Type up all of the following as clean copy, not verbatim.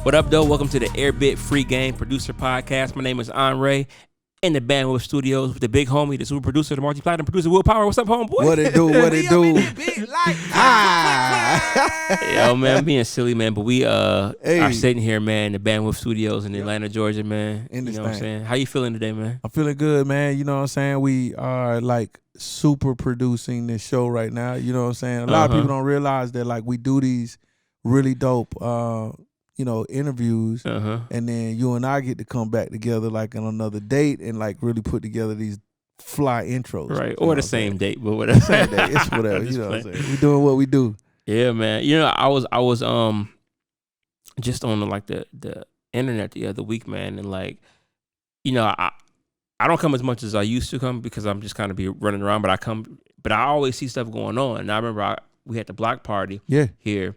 What up, though? Welcome to the Airbit Free Game Producer Podcast. My name is Onrea in the Bandwidth Studios with the big homie, the super producer, the multi-platinum producer, Will Power. What's up, homeboy? What it do? What it do? Yo, man, I'm being silly, man, but we are sitting here, man, in the Bandwidth Studios in Atlanta, Georgia, man. You know what I'm saying? How you feeling today, man? I'm feeling good, man. You know what I'm saying? We are like super producing this show right now. You know what I'm saying? A lot of people don't realize that like we do these really dope interviews, and then you and I get to come back together like on another date and like really put together these fly intros. Right, or the same date, but whatever. Same date, it's whatever. You know what I'm saying? We doing what we do. Yeah, man. You know, I was just on like the internet the other week, man, and like, you know, I don't come as much as I used to come because I'm just kind of be running around, but I always see stuff going on. And I remember we had the block party here.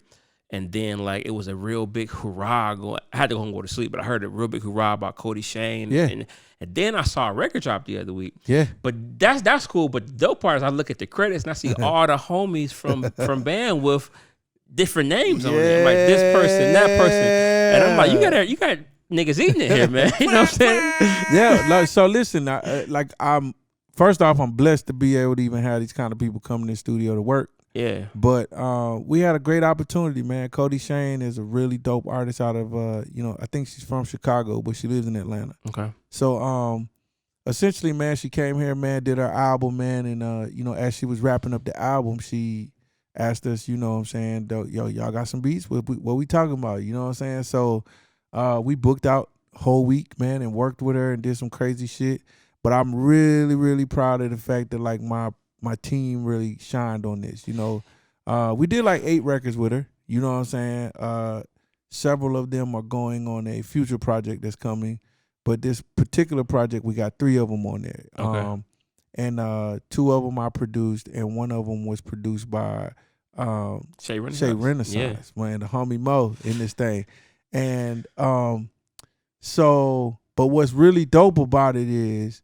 And then, like, it was a real big hurrah going. I had to go and go to sleep, but I heard a real big hurrah about Cody Shane. Yeah. And then I saw a record drop the other week. Yeah. But that's cool. But the dope part is I look at the credits and I see all the homies from Bandwidth, different names on there. Like, this person, that person. And I'm like, you got niggas eating it here, man. You know what I'm saying? Yeah. Like, so listen, first off, I'm blessed to be able to even have these kind of people come in the studio to work. Yeah. But we had a great opportunity, man. Cody Shane is a really dope artist out of, I think she's from Chicago, but she lives in Atlanta. Okay. So essentially, man, she came here, man, did her album, man. And, as she was wrapping up the album, she asked us, you know what I'm saying, yo, y'all got some beats? What we talking about? You know what I'm saying? So we booked out whole week, man, and worked with her and did some crazy shit. But I'm really, really proud of the fact that, like, my team really shined on this, you know. We did like 8 records with her, you know what I'm saying? Several of them are going on a future project that's coming, but this particular project, we got 3 of them on there. Okay. And 2 of them I produced, and 1 of them was produced by Shay Renaissance, man, the homie Mo in this thing. And but what's really dope about it is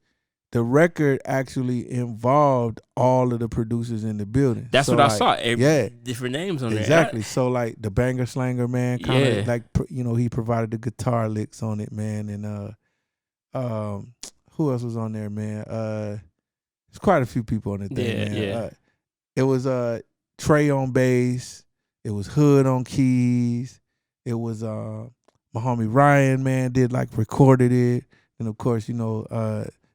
the record actually involved all of the producers in the building. That's what I saw. Different names on there. Exactly. So like the Banger Slanger, man, kind of like, he provided the guitar licks on it, man. And who else was on there, man? There's quite a few people on the thing, man. Yeah. It was Trey on bass. It was Hood on keys. It was my homie Ryan, man, recorded it. And of course,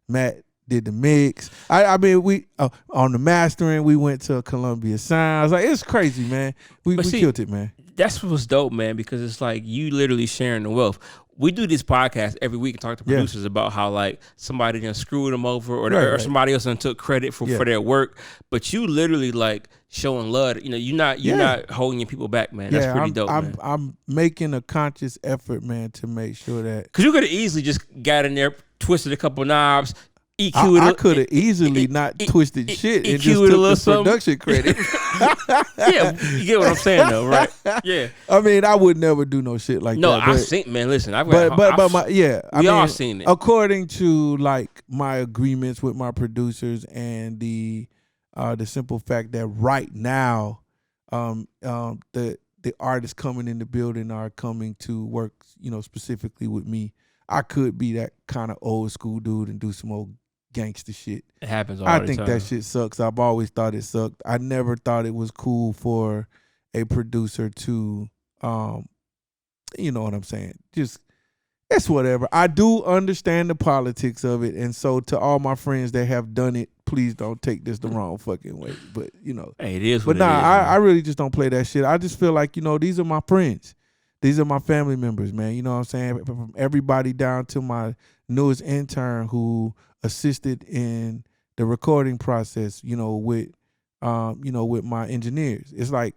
Matt did the mix. I mean, we on the mastering, we went to Columbia Sounds. Like, it's crazy, man. We killed it, man. That's what's dope, man, because it's like you literally sharing the wealth. We do this podcast every week and talk to producers about how like somebody done screwed them over or somebody else done took credit for their work. But you literally like showing love. You know, you're not holding your people back, man. That's pretty dope, man. I'm making a conscious effort, man, to make sure that, because you could have easily just got in there, twisted a couple knobs. I could have easily not twisted shit and just took the production credit. Yeah, you get what I'm saying, though, right? Yeah. I mean, I would never do no shit like that. No, I've seen, man. Listen, we all seen it. According to like my agreements with my producers and the simple fact that right now, the artists coming in the building are coming to work, specifically with me. I could be that kind of old school dude and do some old gangster shit. It happens all the time. I think that shit sucks. I've always thought it sucked. I never thought it was cool for a producer to, you know what I'm saying? Just, it's whatever. I do understand the politics of it. And so to all my friends that have done it, please don't take this the wrong fucking way. But, Hey, it is what it is. I really just don't play that shit. I just feel like, these are my friends. These are my family members, man. You know what I'm saying? From everybody down to my newest intern who assisted in the recording process, with my engineers. It's like,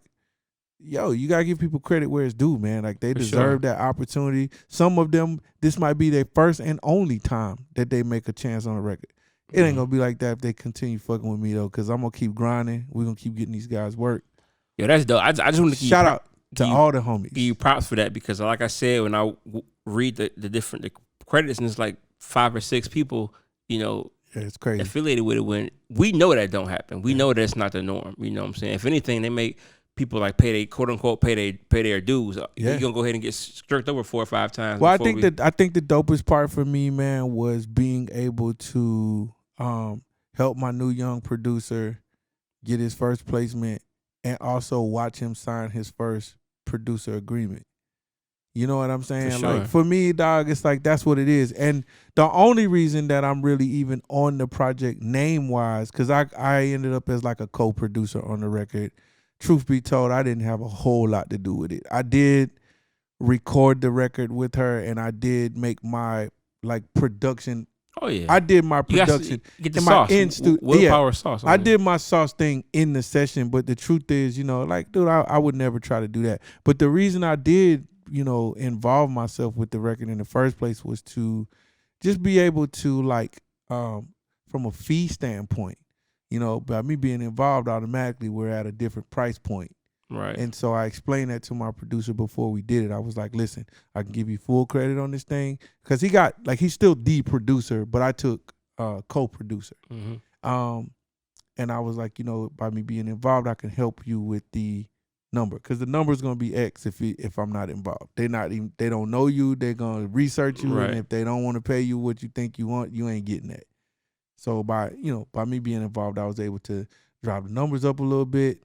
yo, you gotta give people credit where it's due, man. Like, they deserve that opportunity. Some of them, this might be their first and only time that they make a chance on a record. It ain't gonna be like that if they continue fucking with me though, because I'm gonna keep grinding. We're gonna keep getting these guys work. Yo, that's dope. I just want to shout out to all the homies. Give you props for that, because like I said, when I read the different credits, and it's like 5 or 6 people, it's crazy, affiliated with it, when we know that don't happen. We know that's not the norm. You know what I'm saying? If anything, they make people like pay they quote unquote pay their dues. Yeah. You're gonna go ahead and get stripped over 4 or 5 times. Well, I think the dopest part for me, man, was being able to help my new young producer get his first placement and also watch him sign his first producer agreement. You know what I'm saying? For sure. Like for me, dog, it's like that's what it is. And the only reason that I'm really even on the project name wise, because I ended up as like a co-producer on the record. Truth be told, I didn't have a whole lot to do with it. I did record the record with her, and I did make my like production. Oh yeah, I did my production. Get the in sauce. My in-studio. Willpower sauce. I did my sauce thing in the session, but the truth is, you know, like, dude, I would never try to do that. But the reason I did, you know, involve myself with the record in the first place was to just be able to like, from a fee standpoint, you know, by me being involved, automatically we're at a different price point. Right. And so I explained that to my producer before we did it. I was like, listen, I can give you full credit on this thing. Because he got, like, he's still the producer, but I took co-producer. Mm-hmm. And I was like, you know, by me being involved, I can help you with the number. Because the number is going to be X if I'm not involved. They don't know you. They're going to research you. Right. And if they don't want to pay you what you think you want, you ain't getting that. So by me being involved, I was able to drop the numbers up a little bit.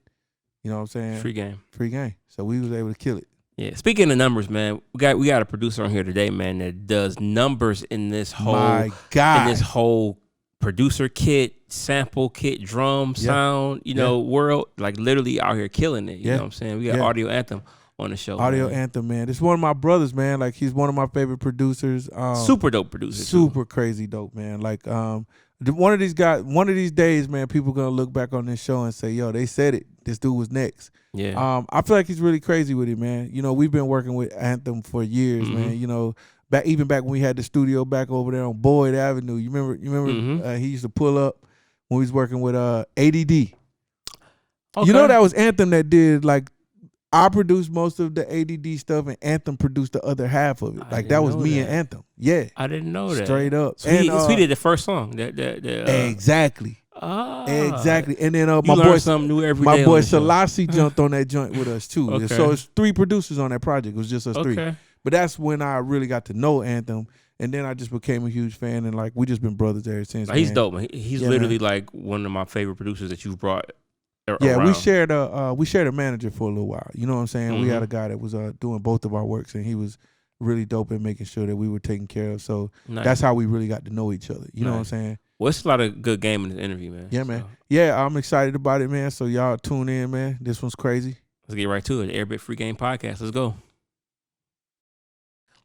You know what I'm saying? Free game. So we was able to kill it. Yeah. Speaking of numbers, man, we got a producer on here today, man, that does numbers in this whole producer kit, sample kit, drum, sound, world. Like literally out here killing it. You know what I'm saying? We got Audio Anthem on the show. Audio Anthem, man. It's one of my brothers, man. Like he's one of my favorite producers. Super dope producer. Super crazy dope, man. Like one of these days, man, people gonna look back on this show and say, yo, they said it. This dude was next. Yeah. I feel like he's really crazy with it, man. You know, we've been working with Anthem for years, man. You know, back when we had the studio back over there on Boyd Avenue. You remember he used to pull up when we was working with ADD. Okay. You know that was Anthem that did like I produced most of the ADD stuff and Anthem produced the other half of it. Like that was me and Anthem. Yeah. I didn't know that. Straight up. So he did the first song. Exactly. Exactly. And then my boy something new every day. My boy Selassie jumped on that joint with us too. Okay. So it's 3 producers on that project. It was just us 3. But that's when I really got to know Anthem. And then I just became a huge fan and like we just been brothers ever since. He's dope, man. He's literally like one of my favorite producers that you've brought. Yeah, around. we shared a manager for a little while. You know what I'm saying? We had a guy that was doing both of our works, and he was really dope at making sure that we were taken care of. So that's how we really got to know each other. You know what I'm saying? Well, it's a lot of good game in this interview, man. Yeah, man. Yeah, I'm excited about it, man. So y'all tune in, man. This one's crazy. Let's get right to it. Airbit Free Game Podcast. Let's go.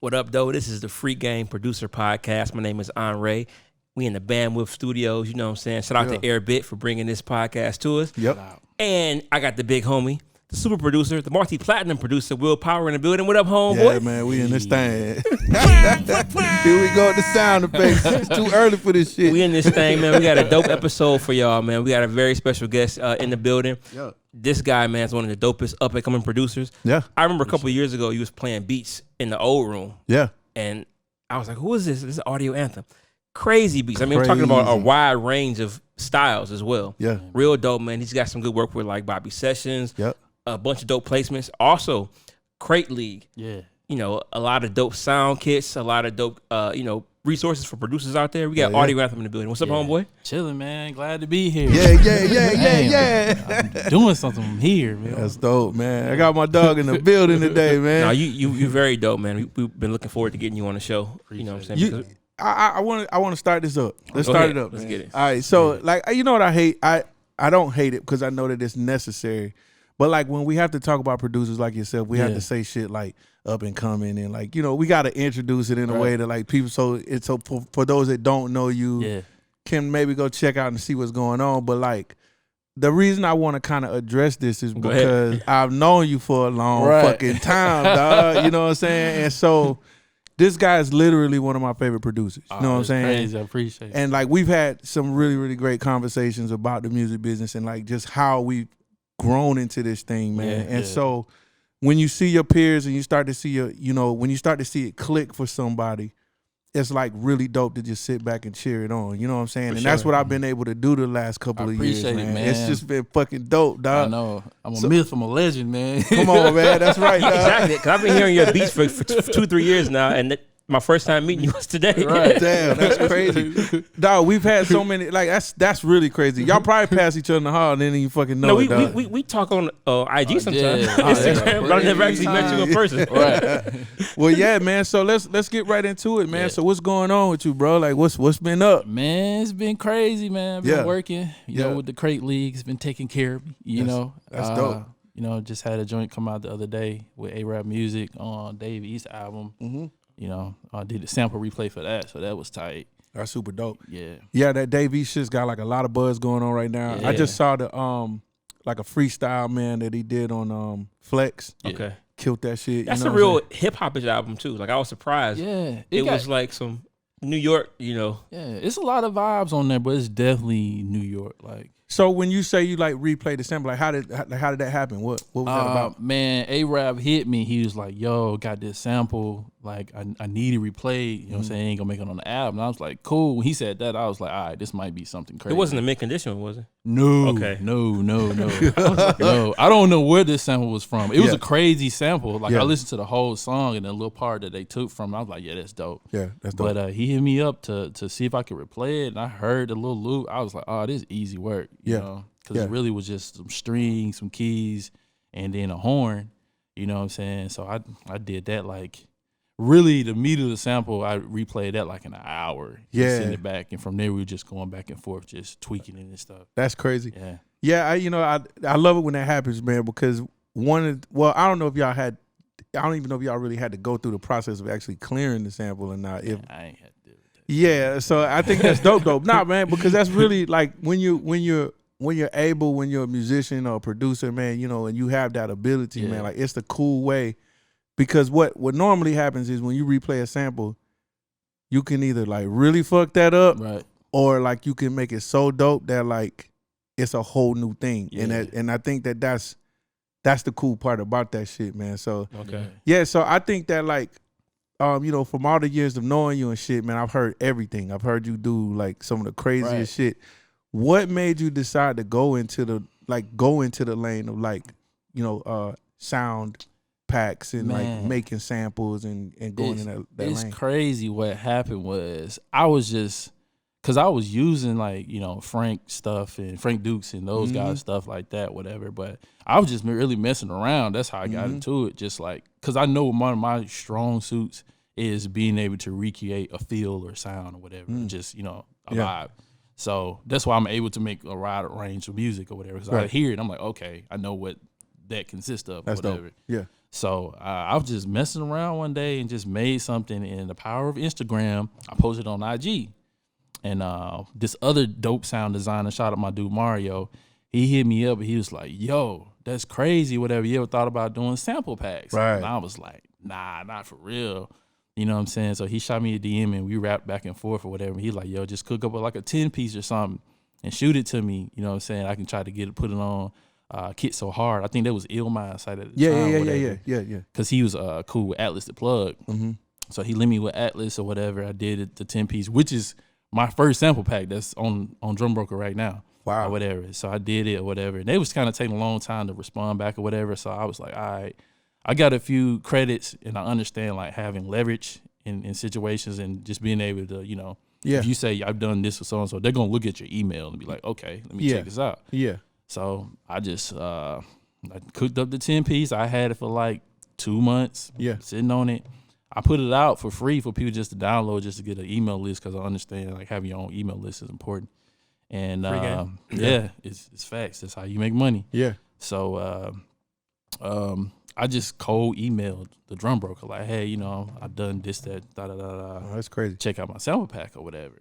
What up, though? This is the Free Game Producer Podcast. My name is Onrea. We in the Bandwidth Studios, you know what I'm saying? Shout out to Airbit for bringing this podcast to us. Yep. And I got the big homie, the super producer, the multi-platinum producer, Will Power in the building. What up, homeboy? Yeah, man, we in this thing. Here we go with the sound effects. It's too early for this shit. We in this thing, man. We got a dope episode for y'all, man. We got a very special guest in the building. Yeah. This guy, man, is one of the dopest up-and-coming producers. Yeah. I remember a couple of years ago, you was playing beats in the old room. Yeah. And I was like, who is this? This is Audio Anthem. Crazy beats. I mean, I'm talking about a wide range of styles as well. Yeah. Real dope, man. He's got some good work with like Bobby Sessions. Yep. A bunch of dope placements. Also, Crate League. Yeah. You know, a lot of dope sound kits, a lot of dope, resources for producers out there. We got Audio Anthem in the building. What's up, homeboy? Chilling, man. Glad to be here. Yeah. I'm doing something here, man. That's dope, man. I got my dog in the building today, man. No, you very dope, man. We've been looking forward to getting you on the show. You know what I'm saying? I want to start this up. Let's start it up. Let's get it. All right. So, like, you know what I hate? I don't hate it because I know that it's necessary. But like when we have to talk about producers like yourself, we have to say shit like up and coming and like, you know, we got to introduce it in a way that like people. So it's for those that don't know you, can maybe go check out and see what's going on. But like the reason I want to kind of address this is because I've known you for a long fucking time, dog. You know what I'm saying? And so. This guy is literally one of my favorite producers. You know what I'm saying? Crazy. I appreciate it. And like we've had some really, really great conversations about the music business and like just how we've grown into this thing, man. So when you see your peers and you start to see when you start to see it click for somebody, it's like really dope to just sit back and cheer it on. You know what I'm saying? For And sure. that's what I've been able to do the last couple I of years, appreciate it, man. man. It's just been fucking dope, I dog. know. I'm a myth. I'm a legend, man. Come on, man. That's right, dog. Exactly. Because I've been hearing your beats for 2-3 years now, and my first time meeting you was today. Right. Damn, that's crazy. Dog, we've had so many, like, that's really crazy. Y'all probably pass each other in the hall and then you fucking know No, it, dog. we talk on IG sometimes. yeah. Instagram, but I've never actually met you in person. Right. Well, yeah, man. So let's get right into it, man. Yeah. So what's going on with you, bro? Like, what's been up? Man, it's been crazy, man. I've been Yeah. working, you know, with the Crate League. It's been taking care of me, you know. That's dope. You know, just had a joint come out the other day with araabMUZIK on Dave East album. Mm-hmm. You know, I did a sample replay for that, so that was tight. That's super dope. Yeah. Yeah, that Dave E shit's got like a lot of buzz going on right now. I Yeah. just saw the like a freestyle, man, that he did on Flex. Yeah. Okay. Killed that shit. That's you know a what I'm real hip hopish album too. Like I was surprised. Yeah. It was like some New York, you know. Yeah, it's a lot of vibes on there, but it's definitely New York. Like, So when you say you like replay the sample, like how did that happen? What was that about? Man, A-Rap hit me. He was like, yo, got this sample. Like, I need it replayed. You know what I'm saying? Ain't gonna make it on the album. And I was like, cool. When he said that, I was like, all right, this might be something crazy. It wasn't a mint condition, was it? No. Okay. No. No. I don't know where this sample was from. It was a crazy sample. Like, Yeah. I listened to the whole song and the little part that they took from it. I was like, yeah, that's dope. Yeah, that's dope. But he hit me up to see if I could replay it, and I heard the little loop. I was like, "Oh, this is easy work," you know, because it really was just some strings, some keys, and then a horn. You know what I'm saying? So I did that like really the meat of the sample. I replayed that like in an hour. Yeah. Send it back, and from there we were just going back and forth, just tweaking it and stuff. That's crazy. Yeah. Yeah, I love it when that happens, man, because I don't know if y'all had, I don't even know if y'all really had to go through the process of actually clearing the sample or not. If I ain't had to do that. Yeah, so I think that's dope. Nah, man, because that's really like when you're able, when you're a musician or a producer, man, you know, and you have that ability, man, like it's the cool way. Because what normally happens is when you replay a sample, you can either like really fuck that up, Right. or like you can make it so dope that like it's a whole new thing. Yeah. And I think that's the cool part about that shit, man. So Okay. yeah, so I think that like you know, from all the years of knowing you and shit, man, I've heard everything. I've heard you do like some of the craziest shit. What made you decide to go into the lane of like, you know, sound packs and like making samples and going in that It's lane? crazy. What happened was I was just, cause I was using like, you know, Frank stuff and Frank Dukes and those guys stuff like that, whatever. But I was just really messing around. That's how I got into it. Just like, cause I know one of my strong suits is being able to recreate a feel or sound or whatever. Just, you know, a vibe. So that's why I'm able to make a wide range of music or whatever. Cause I hear it, I'm like, okay, I know what that consists of. That's or whatever. dope. Yeah. So I was just messing around one day and just made something. And the power of Instagram, I posted on IG. And this other dope sound designer, shout out my dude Mario, he hit me up and he was like, yo, that's crazy, whatever. You ever thought about doing sample packs? Right. And I was like, nah, not for real. You know what I'm saying? So he shot me a DM and we rapped back and forth or whatever. And he's like, yo, just cook up like a 10-piece or something and shoot it to me. You know what I'm saying? I can try to put it on Kit So Hard. I think that was Illmind site at the time. Yeah. Because he was cool with Atlas the Plug. Mm-hmm. So he linked me with Atlas or whatever. I did it, the 10-piece, which is my first sample pack that's on Drum Broker right now. Wow. Or whatever. So I did it or whatever. And they was kind of taking a long time to respond back or whatever. So I was like, all right. I got a few credits and I understand like having leverage in situations and just being able to, you know, if you say I've done this or so-and-so, they're going to look at your email and be like, okay, let me check this out. Yeah. So I just I cooked up the 10-piece. I had it for like 2 months. Yeah. Sitting on it. I put it out for free for people just to download, just to get an email list, because I understand like having your own email list is important. And it's facts. That's how you make money. Yeah. So I just cold emailed the drum broker like, hey, you know, I've done this, that, Oh, that's crazy. check out my sample pack or whatever.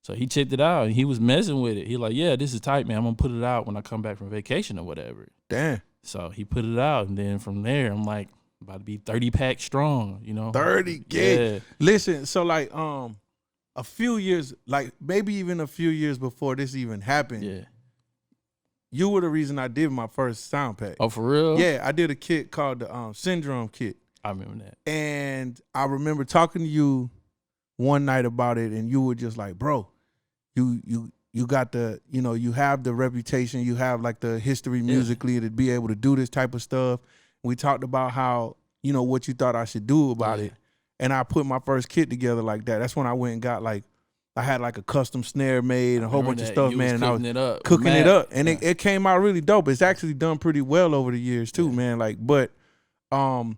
So he checked it out and he was messing with it. He like, yeah, this is tight, man. I'm gonna put it out when I come back from vacation or whatever. Damn. So he put it out, and then from there, I'm like about to be 30 pack strong, you know. 30 Yeah. Listen, so like a few years, like maybe even a few years before this even happened, Yeah. you were the reason I did my first sound pack. Oh, for real? Yeah, I did a kit called the Syndrome kit. I remember that. And I remember talking to you one night about it, and you were just like, bro, you got the, you know, you have the reputation, you have like the history musically to be able to do this type of stuff. We talked about how, you know, what you thought I should do about it. And I put my first kit together like that. That's when I went and got like, I had like a custom snare made and a whole bunch of stuff, man. And I was cooking it up. And it came out really dope. It's actually done pretty well over the years too, man. Like, but, and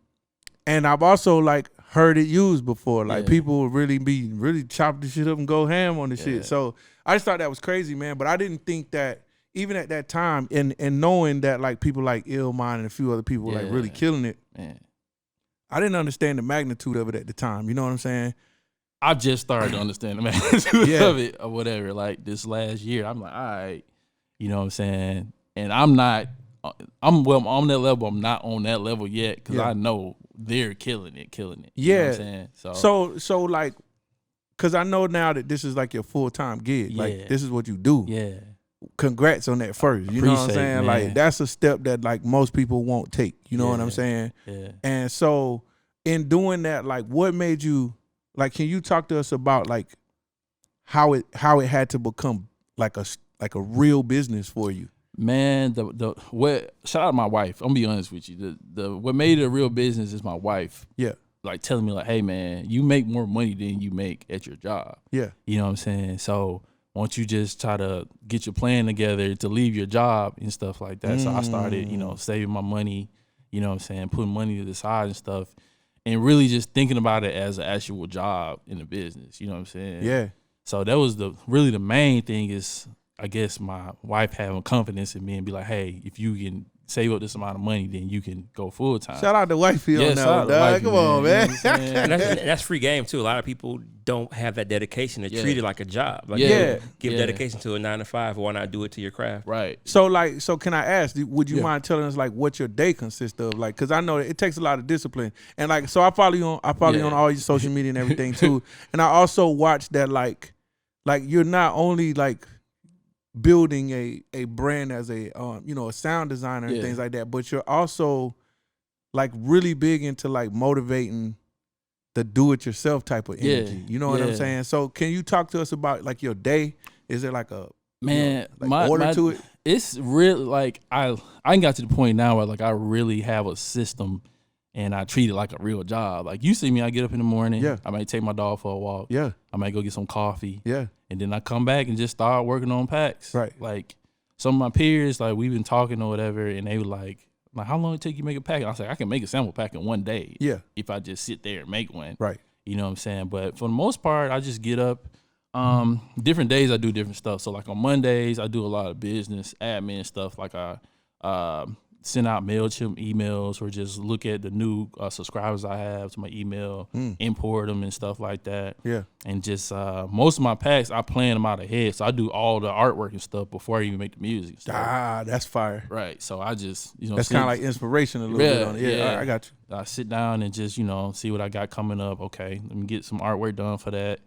I've also like heard it used before. Like people would really chop this shit up and go ham on the shit. So I just thought that was crazy, man. But I didn't think that even at that time, and knowing that like people like Illmind and a few other people were like really killing it, man. I didn't understand the magnitude of it at the time. You know what I'm saying? I just started to understand the magnitude of it or whatever. Like this last year, I'm like, all right, you know what I'm saying? And I'm on that level. I'm not on that level yet because I know they're killing it. You know what I'm saying? So like, because I know now that this is like your full-time gig. Like this is what you do. Yeah. Congrats on that first. You know what I'm saying? Like that's a step that like most people won't take. You know what I'm saying? Yeah. And so in doing that, like what made you, like, can you talk to us about like how it had to become like a real business for you? Man, shout out to my wife. I'm gonna be honest with you. What made it a real business is my wife. Yeah. Like telling me like, hey man, you make more money than you make at your job. Yeah. You know what I'm saying? So why don't you just try to get your plan together to leave your job and stuff like that. So I started, you know, saving my money, you know what I'm saying, putting money to the side and stuff. And really just thinking about it as an actual job in the business, you know what I'm saying? Yeah. So that was really the main thing is, I guess, my wife having confidence in me and be like, hey, if you can save up this amount of money, then you can go full time. Shout out to wifey on that one, dog. Come on, man. You know and that's free game too. A lot of people don't have that dedication to treat it like a job. Like give dedication to a 9 to 5. Why not do it to your craft? Right. So can I ask? Would you mind telling us like what your day consists of? Like, because I know it takes a lot of discipline. And like, so I follow you on all your social media and everything too. And I also watch that like you're not only like building a brand as a you know, a sound designer and things like that, but you're also like really big into like motivating the do-it-yourself type of energy. You know what I'm saying? So can you talk to us about like your day? Is there like a order to it? It's really like I got to the point now where like I really have a system and I treat it like a real job. Like you see me, I get up in the morning. Yeah. I might take my dog for a walk. Yeah. I might go get some coffee. Yeah. And then I come back and just start working on packs. Right. Like some of my peers, like we've been talking or whatever, and they were like, how long it take you to make a pack? I was like, I can make a sample pack in one day. Yeah. If I just sit there and make one. Right. You know what I'm saying? But for the most part, I just get up. Different days I do different stuff. So like on Mondays, I do a lot of business admin stuff. Like I send out MailChimp emails or just look at the new subscribers I have to my email, import them and stuff like that. Yeah. And just most of my packs, I plan them out ahead. So I do all the artwork and stuff before I even make the music. So, that's fire. Right. So I just, you know. That's kind of like inspiration a little bit on it. Yeah, I got you. I sit down and just, you know, see what I got coming up. Okay, let me get some artwork done for that,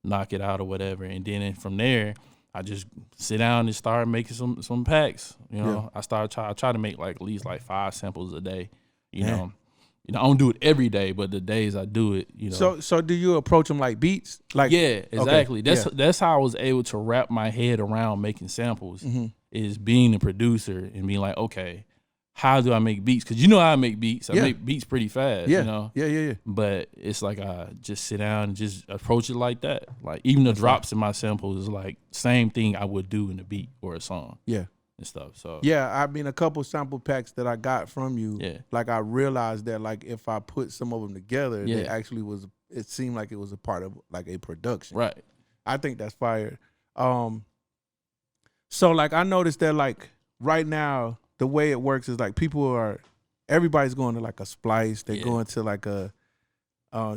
knock it out or whatever. And then from there, I just sit down and start making some packs. You know, I try to make like at least like 5 samples a day. You know, I don't do it every day, but the days I do it, you know. So do you approach them like beats? Like exactly. Okay. That's how I was able to wrap my head around making samples. Is being a producer and being like, okay, how do I make beats? Because you know how I make beats. I make beats pretty fast, you know? Yeah. But it's like I just sit down and just approach it like that. Like even the drops in my samples is like same thing I would do in a beat or a song. Yeah. And stuff. So I mean a couple sample packs that I got from you, like I realized that like if I put some of them together, it actually was, it seemed like it was a part of like a production. Right. I think that's fire. So like I noticed that like right now, the way it works is like everybody's going to like a Splice. They're going to like a,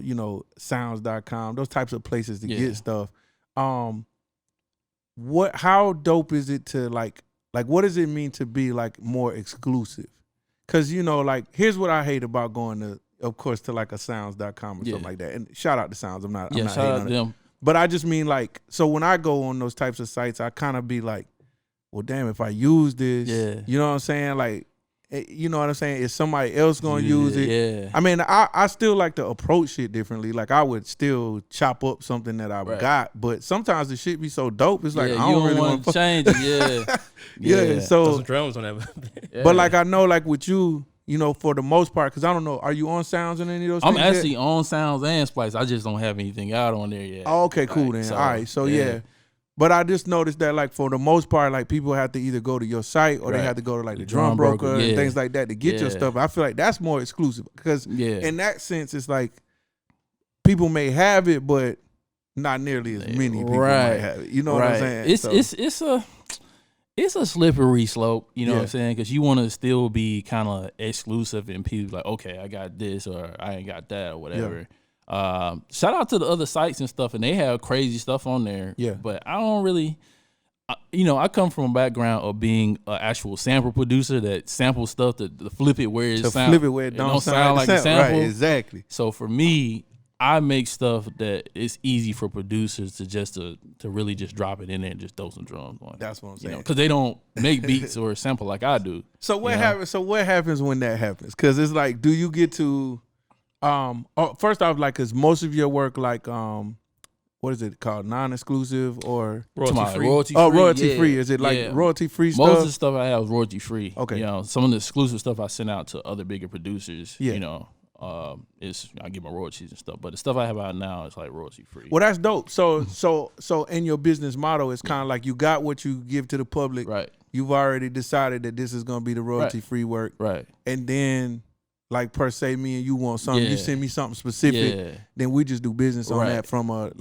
you know, sounds.com, those types of places to get stuff. How dope is it to like what does it mean to be like more exclusive? Cause you know, like here's what I hate about going to, of course, to like a sounds.com or something like that. And shout out to Sounds. I'm not hating on it. But I just mean like, so when I go on those types of sites, I kind of be like, well, damn, if I use this, you know what I'm saying? Like, you know what I'm saying? Is somebody else gonna use it? Yeah. I mean, I still like to approach shit differently. Like I would still chop up something that I've got, but sometimes the shit be so dope. It's like I don't really want to change it. Yeah. So those drums on that. But like I know, like with you, you know, for the most part, because I don't know, are you on Sounds and any of those? I'm actually on Sounds and Splice. I just don't have anything out on there yet. Oh, okay, cool then. All right, so yeah. But I just noticed that, like, for the most part, like, people have to either go to your site or they have to go to, like, the drum broker and things like that to get your stuff. I feel like that's more exclusive because in that sense, it's like people may have it, but not nearly as many people might have it. You know what I'm saying? It's a slippery slope, you know what I'm saying? Because you want to still be kind of exclusive and people like, okay, I got this or I ain't got that or whatever. Yeah. Shout out to the other sites and stuff, and they have crazy stuff on there. Yeah, but I don't really, I come from a background of being an actual sample producer that samples stuff to flip it where it don't sound like a sample. Right, exactly. So for me, I make stuff that it's easy for producers to really just drop it in there and just throw some drums on. That's what I'm saying. Because they don't make beats or sample like I do. So what happens? So what happens when that happens? Because it's like, do you get to first off, like, is most of your work like what is it called, non-exclusive or royalty free? Royalty free. Is it like royalty free stuff? Most of the stuff I have is royalty free. Okay, some of the exclusive stuff I send out to other bigger producers. I get my royalties and stuff, but the stuff I have out now is like royalty free. Well, that's dope. So in your business model, it's kind of like you got what you give to the public. Right. You've already decided that this is going to be the royalty free work. Right. And then, like, per se, me and you want something, you send me something specific, then we just do business on that from a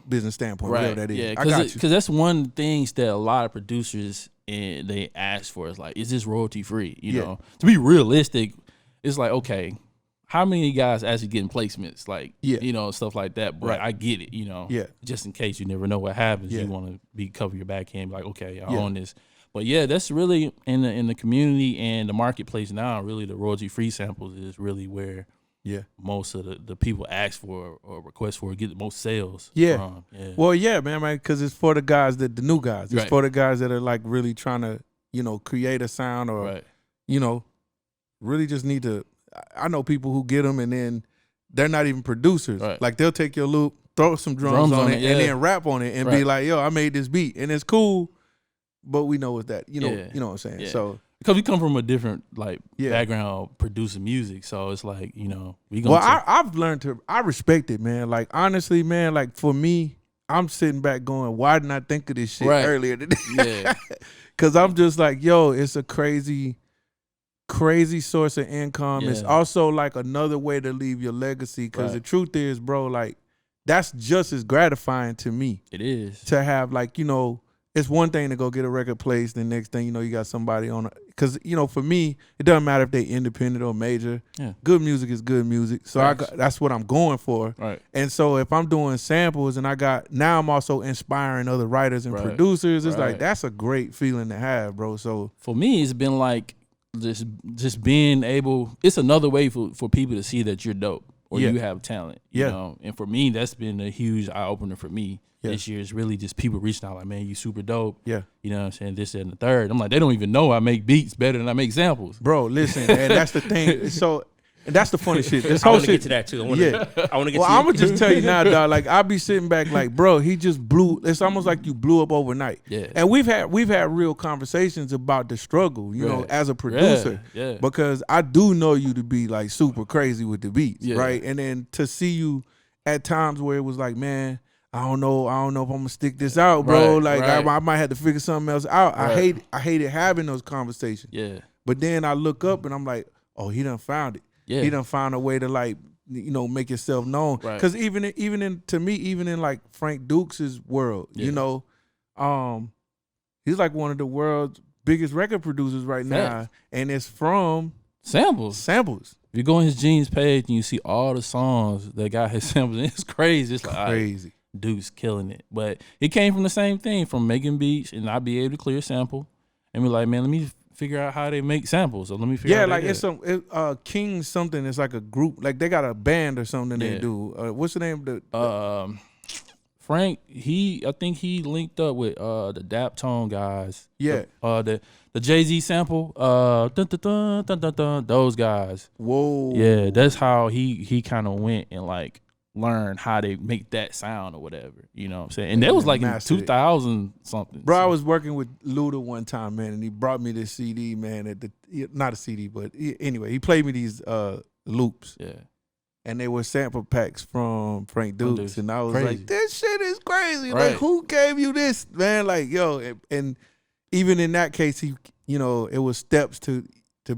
business standpoint, whatever that is. Yeah, I got you. Because that's one of the things that a lot of producers they ask for is like, is this royalty free? You know, to be realistic, it's like, okay, how many guys actually getting placements? Like, stuff like that. But I get it, just in case you never know what happens, you want to cover your back end, like, okay, I own this. But yeah, that's really in the community and the marketplace now. Really, the royalty free samples is really where most of the people ask for or request for, get the most sales. From. Well, man, because it's for the guys the new guys. It's for the guys that are like really trying to create a sound or really just need to. I know people who get them and then they're not even producers. Like they'll take your loop, throw some drums on it, and then rap on it and be like, "Yo, I made this beat," and it's cool. But we know it's that, you know what I'm saying? So because we come from a different background producing music, so it's like, we gonna. Well, I've learned I respect it, man. Like honestly, man, like for me, I'm sitting back going, why didn't I think of this shit earlier today? Yeah, because I'm just like, yo, it's a crazy source of income. It's also like another way to leave your legacy. Because the truth is, bro, like that's just as gratifying to me. It is to have like it's one thing to go get a record placed, the next thing you got somebody on it. Because, for me, it doesn't matter if they independent or major. Yeah. Good music is good music. So that's what I'm going for. Right. And so if I'm doing samples and now I'm also inspiring other writers and producers, it's like, that's a great feeling to have, bro. So for me, it's been like just being able, it's another way for people to see that you're dope or you have talent. You know? And for me, that's been a huge eye-opener for me. This year is really just people reaching out like, man, you super dope. Yeah. You know what I'm saying? This, that, and the third. I'm like, they don't even know I make beats better than I make samples. Bro, listen, man, that's the thing. So that's the funny shit. This I whole want to get to that too. I want to get to I'm going to just tell you now, dog, like I'll be sitting back like, bro, he just blew. It's almost like you blew up overnight. Yeah. And we've had real conversations about the struggle, as a producer. Yeah. Because I do know you to be like super crazy with the beats, right? And then to see you at times where it was like, man, I don't know if I'm gonna stick this out, bro. I might have to figure something else out. I hated having those conversations. Yeah. But then I look up and I'm like, oh, he done found it. Yeah. He done found a way to like, make yourself known. Because even in like Frank Dukes' world, he's like one of the world's biggest record producers right now, and it's from samples. If you go on his Genius page and you see all the songs that got his samples, it's crazy. It's like crazy. Dude's killing it. But it came from the same thing, from making beats and not be able to clear a sample and be like, man, let me figure out how they make samples. So let me figure out. Yeah, like it's King something. It's like a group. Like they got a band or something they do. What's the name of the Frank, I think he linked up with the Daptone guys. Yeah. The Jay-Z sample, dun, dun, dun, dun, dun, dun, those guys. Whoa. Yeah, that's how he kind of went and like learned how they make that sound or whatever. You know what I'm saying? And that was like in 2000 something. Bro, I was working with Luda one time, man, and he brought me this CD, man. Not a CD, but anyway, he played me these loops. Yeah. And they were sample packs from Frank Dukes. And I was crazy. like, this shit is crazy. Right. Like, who gave you this, man? Like, yo, and even in that case, he, you know, it was steps to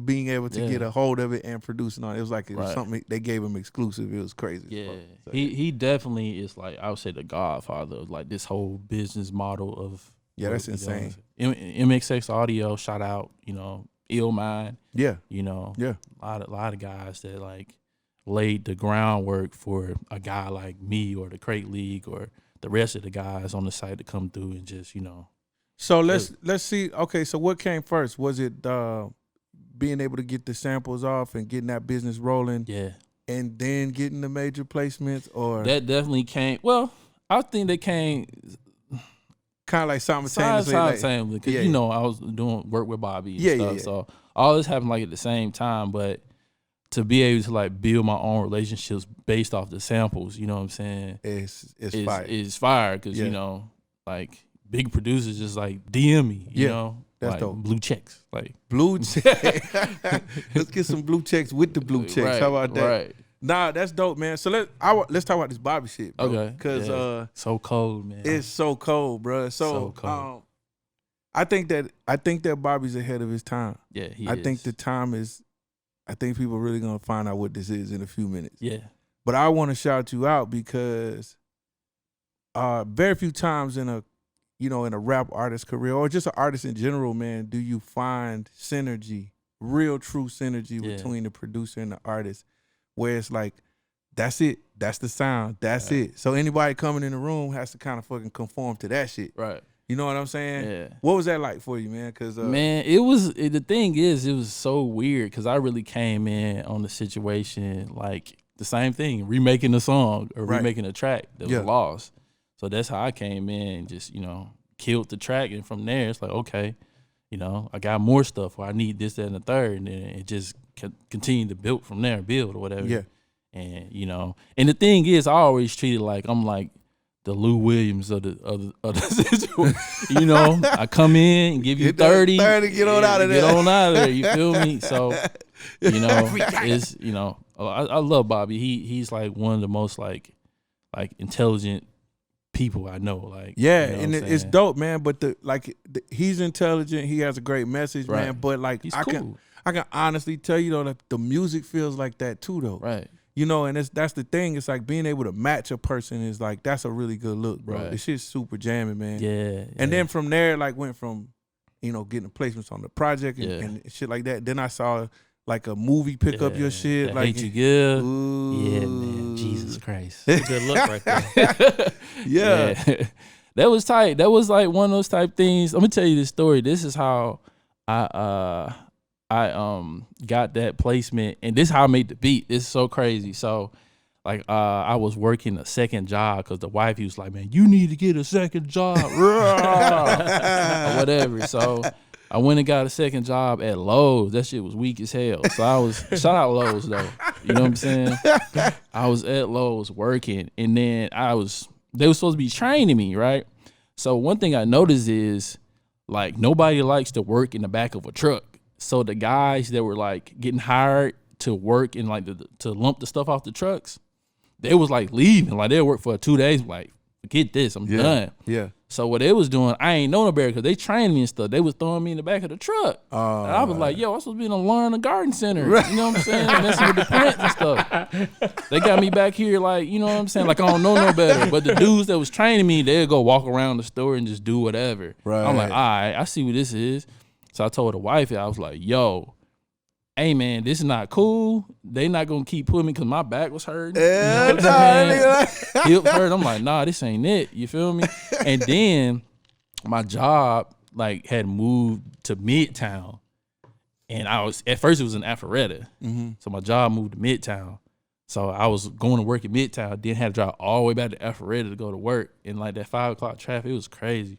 being able to get a hold of it and producing on it. It was like it was something they gave him exclusive. It was crazy. Yeah. So, he definitely is like, I would say the godfather of like this whole business model of that's insane. MXX Audio, shout out, you know, Ill Mind. Yeah. You know, a lot of guys that like laid the groundwork for a guy like me or the Crate League or the rest of the guys on the site to come through and just, you know. So let's see. Okay, so what came first? Was it being able to get the samples off and getting that business rolling? Yeah. And then getting the major placements, or that definitely came. Well, I think they came kind of like simultaneously. Simultaneously, because you know I was doing work with Bobby and stuff. So all this happened like at the same time, but to be able to like build my own relationships based off the samples, you know what I'm saying? It's fire. It's fire because you know, like big producers just like DM me, you know. That's like dope. Blue checks, like blue check. Let's get some blue checks with the blue checks. Right, How about that? Right. Nah, that's dope, man. So let's talk about this Bobby shit, bro. Okay. Because so cold, man. it's so cold, bro. So cold. I think that Bobby's ahead of his time. Yeah, I think the time is. I think people are really gonna find out what this is in a few minutes. Yeah. But I want to shout you out because very few times in a rap artist career or just an artist in general, man, do you find synergy, real true synergy between the producer and the artist, where it's like, that's it, that's the sound, that's it. So anybody coming in the room has to kind of fucking conform to that shit. Right. You know what I'm saying? Yeah. What was that like for you, man? Cause man, the thing is, it was so weird because I really came in on the situation like the same thing, remaking a song or remaking a track that was lost. So that's how I came in and just, you know, killed the track. And from there, it's like, okay, you know, I got more stuff where I need this, that, and the third. And then it just continued to build from there, build or whatever. Yeah. And, you know, and the thing is, I always treat it like I'm like the Lou Williams of the situation. You know, I come in and give you 30. 30, get on out of there. Get on out of there, you feel me? So, you know, it's, you know, I love Bobby. He's like one of the most like intelligent people I know. Like, yeah, you know and it's dope, man. But he's intelligent. He has a great message, man. But like, he's I cool. can honestly tell you though that the music feels like that too, though. Right. You know, and that's the thing. It's like being able to match a person is like, that's a really good look, bro. Right. This shit's super jamming, man. Yeah. And then from there, like went from, you know, getting placements on the project and shit like that. Then I saw like a movie pick up your shit. Like Hate You Good. Ooh. Yeah, man. Jesus Christ. Good look right there. Yeah. That was tight. That was like one of those type things. Let me tell you this story. This is how I got that placement, and this is how I made the beat. This is so crazy. So like I was working a second job because the wife, he was like, man, you need to get a second job. Or whatever. So I went and got a second job at Lowe's. That shit was weak as hell. So I was, shout out Lowe's though. You know what I'm saying? I was at Lowe's working, and then they were supposed to be training me, right? So one thing I noticed is like nobody likes to work in the back of a truck. So the guys that were like getting hired to work and like to lump the stuff off the trucks, they was like leaving. Like they work for 2 days. Like, forget this, I'm done. Yeah. So what they was doing, I ain't know no better because they trained me and stuff. They was throwing me in the back of the truck. And I was like, yo, I'm supposed to be in a lawn and garden center. You know what I'm saying? Messing with the plants and stuff. They got me back here like, you know what I'm saying? Like I don't know no better. But the dudes that was training me, they'd go walk around the store and just do whatever. Right. I'm like, all right, I see what this is. So I told the wife, I was like, yo, hey man, this is not cool. They not gonna keep putting me because my back was hurting. Hip hurt. I'm like, nah, this ain't it. You feel me? And then my job like had moved to Midtown, and at first it was in Alpharetta. So my job moved to Midtown. So I was going to work at Midtown, then had to drive all the way back to Alpharetta to go to work. And like that 5 o'clock traffic, it was crazy.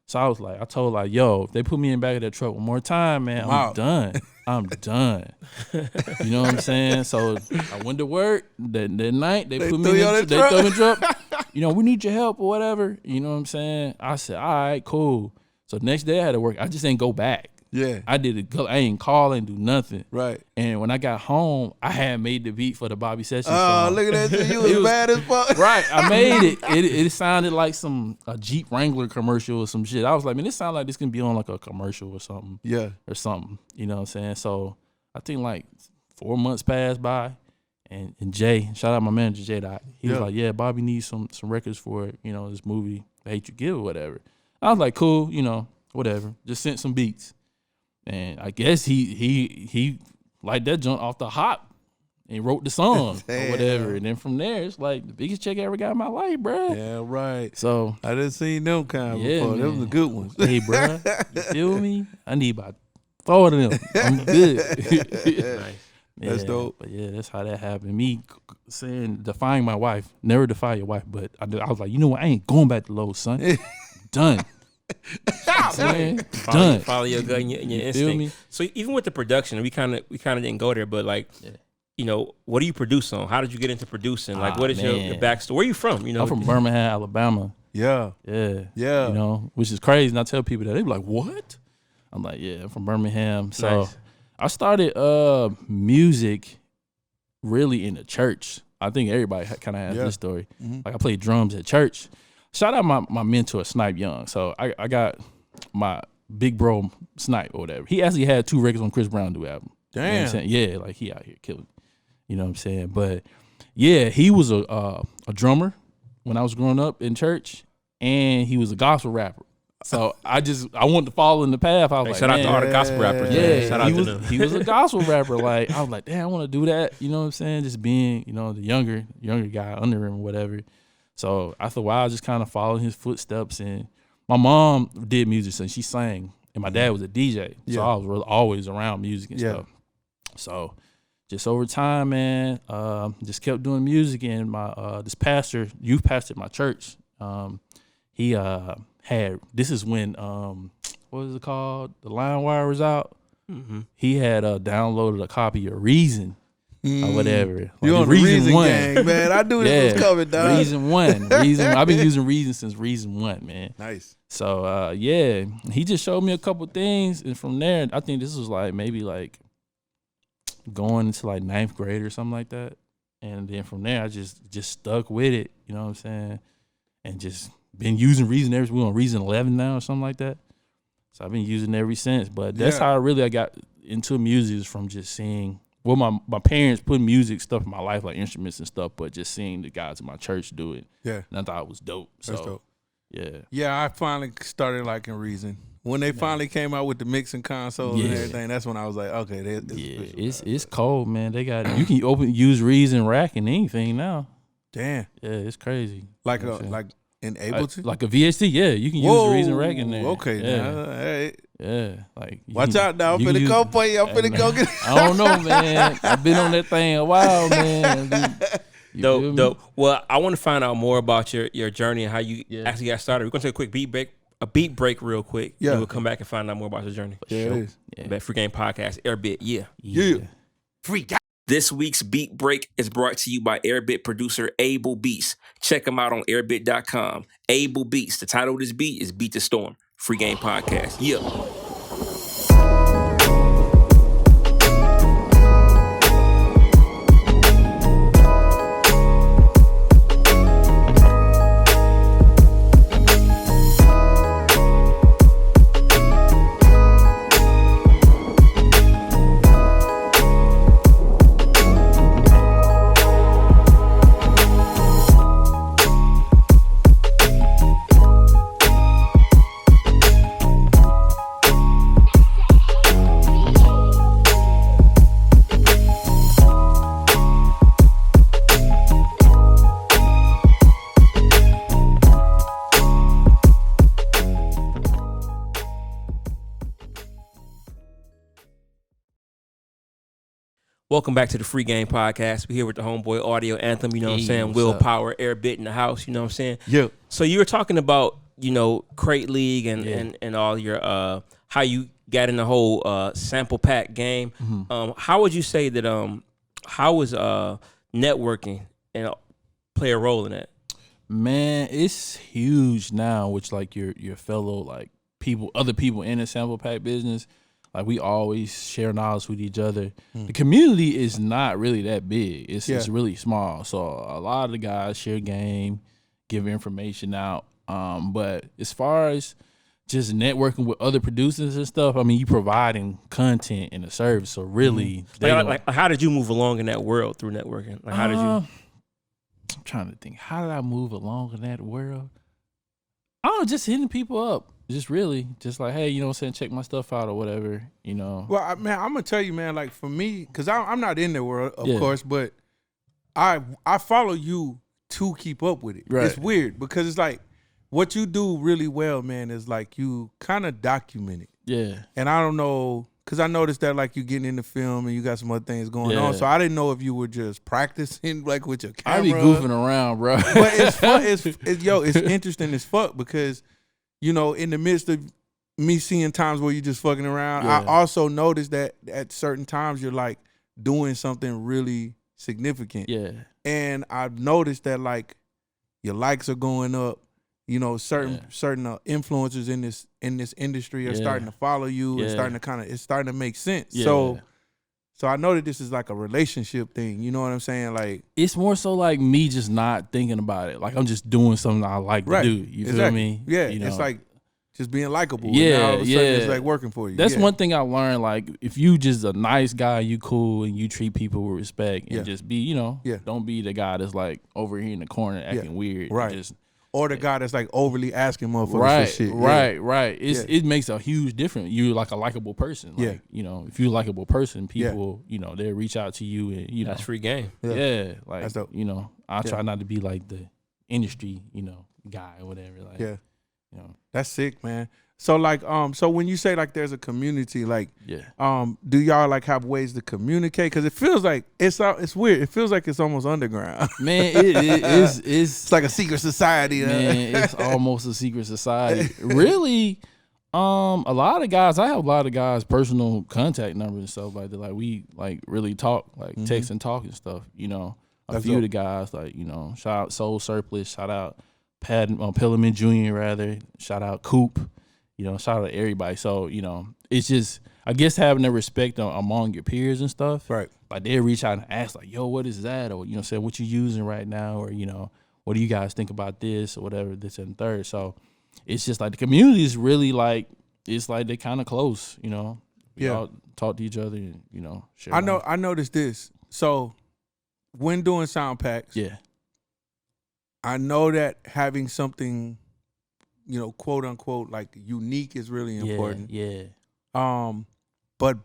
So I told like, yo, if they put me in the back of that truck one more time, man, I'm done. I'm done. You know what I'm saying? So I went to work that night. They put me in the truck. You know, we need your help or whatever. You know what I'm saying? I said, all right, cool. So the next day I had to work. I just ain't go back. Yeah. I ain't call, ain't do nothing. Right. And when I got home, I had made the beat for the Bobby Sessions Oh, song. look at that. You was bad as fuck. Right. I made it. It sounded like a Jeep Wrangler commercial or some shit. I was like, man, this sounds like this can be on like a commercial or something. Yeah. Or something. You know what I'm saying? So I think like 4 months passed by, and Jay, shout out my manager, Jay Dot. He was like, yeah, Bobby needs some records for, you know, this movie, I Hate You Give or whatever. I was like, cool, you know, whatever. Just sent some beats. And I guess he liked that junk off the hop and wrote the song or whatever. And then from there, it's like the biggest check I ever got in my life, bro. Yeah, right. So I didn't see them kind before. Man. Them the good ones. Hey, bro, you feel me? I need about 4 of them. I'm good. Nice. That's dope. But yeah, that's how that happened. Me defying my wife. Never defy your wife, but I was like, you know what? I ain't going back to Lowe's, son. Done. Done. Follow your gut and your instinct. Feel me? So even with the production, we kind of didn't go there, but like, you know, what do you produce on? How did you get into producing? Like, what is your backstory? Where are you from? You know, I'm from Birmingham, Alabama. Yeah. Yeah. Yeah. You know, which is crazy. And I tell people that, they be like, what? I'm like, yeah, I'm from Birmingham. So Nice. I started music really in the church. I think everybody kind of has this story. Mm-hmm. Like I played drums at church. Shout out my mentor, Snipe Young. So I got my big bro, Snipe or whatever. He actually had 2 records on Chris Brown new album. Damn. You know what I'm saying? Yeah, like he out here killing. You know what I'm saying? But yeah, he was a drummer when I was growing up in church, and he was a gospel rapper. So I wanted to follow in the path. I was like, shout out to all the gospel rappers. Yeah, Man. Shout out to them. he was a gospel rapper. Like I was like, damn, I want to do that. You know what I'm saying? Just being, you know, the younger guy under him or whatever. So after a while, I just kind of followed his footsteps. And my mom did music, so she sang, and my dad was a DJ. So I was always around music and stuff. So just over time, man, just kept doing music. And my this pastor, youth pastor at my church, he had, this is when what is it called? The LimeWire was out. Mm-hmm. He had downloaded a copy of Reason or whatever. Like you on the Reason gang, man. I knew this was coming, dog. Reason 1. I've been using Reason since Reason 1, man. Nice. So yeah, he just showed me a couple things, and from there, I think this was like maybe like going into like 9th grade or something like that. And then from there, I just stuck with it. You know what I'm saying? And just been using Reason we're on Reason 11 now or something like that. So I've been using it ever since. But that's how I got into music, is from just seeing, well, my parents put music stuff in my life, like instruments and stuff, but just seeing the guys in my church do it. Yeah. And I thought it was dope. That's dope. Yeah. Yeah, I finally started liking Reason. When they finally came out with the mixing console and everything, that's when I was like, okay, it's cold, man. They got, you can use Reason Rack and anything now. Damn. Yeah, it's crazy. Like in Ableton? Like a VST, yeah. You can use Reason Rack in there. Okay, now. Hey. Yeah, like watch out now. I'm finna go for you. I'm finna go get I don't know, man. I've been on that thing a while, man. Dope. Well, I want to find out more about your journey and how you actually got started. We're gonna take a quick beat break real quick. Yeah. And we'll come back and find out more about your journey. Yeah, it is. Yeah. Free Game Podcast, Airbit, Yeah. Free Game. This week's Beat Break is brought to you by Airbit producer Able Beats. Check him out on airbit.com. Able Beats. The title of this beat is Beat the Storm. Free Game Podcast. Yeah. Welcome back to the Free Game Podcast. We're here with the homeboy Audio Anthem, you know what I'm saying? Willpower, Airbit in the house, you know what I'm saying? Yeah. So you were talking about, Crate League and all your how you got in the whole sample pack game. Mm-hmm. How would you say that how was networking and play a role in that? Man, it's huge now, which like your fellow like people, other people in the sample pack business. Like we always share knowledge with each other. The community is not really that big. It's really small. So a lot of the guys share game, give information out. But as far as just networking with other producers and stuff, I mean, you providing content and a service. So really, like how did you move along in that world through networking? Like how did you? I'm trying to think. How did I move along in that world? I don't know, just hitting people up. Just like, hey, you know what I'm saying, check my stuff out or whatever, Well, man, I'm gonna tell you, man, like for me, because I'm not in the world, of course, but I follow you to keep up with it. Right. It's weird because it's like what you do really well, man, is like you kind of document it. Yeah. And I don't know, because I noticed that like you getting into film and you got some other things going on, so I didn't know if you were just practicing like with your camera. I be goofing around, bro. But it's fun. It's interesting as fuck because. In the midst of me seeing times where you're just fucking around, I also noticed that at certain times you're like doing something really significant. Yeah. And I've noticed that like your likes are going up. Certain influencers in this industry are starting to follow you and it's starting to make sense. Yeah. So I know that this is like a relationship thing. You know what I'm saying? Like it's more so like me just not thinking about it. Like I'm just doing something I like to do. You feel me? Yeah. It's like just being likable. Yeah. And all of a sudden it's like working for you. That's one thing I learned. Like if you just a nice guy, you cool and you treat people with respect and just be, don't be the guy that's like over here in the corner acting weird. Right. Or the guy that's like overly asking motherfuckers for shit. Right. It makes a huge difference. You're like a likable person. Like, if you're a likable person, people, they'll reach out to you and that's free game. Yeah. Like that's dope. I try not to be like the industry, guy or whatever. Like That's sick, man. So like so when you say like there's a community, like do y'all like have ways to communicate? Because it feels like it's weird. It feels like it's almost underground. Man, it's like a secret society. Man, it's almost a secret society. Really, I have a lot of guys' personal contact numbers and stuff like that. Like we like really talk, like text and talk and stuff. A few of the guys, like, shout out Soul Surplus, shout out Pat Pillerman Jr. rather, shout out Coop. Shout out to everybody. So, it's just, I guess, having the respect among your peers and stuff. Right. Like, they'll reach out and ask, like, yo, what is that? Or, say, what you using right now? Or, what do you guys think about this? Or whatever, this and third. So, it's just like the community is really like, it's like they're kind of close, We all talk to each other and, share. I noticed this. So, when doing sound packs, I know that having something, quote unquote, like unique is really important. Yeah. But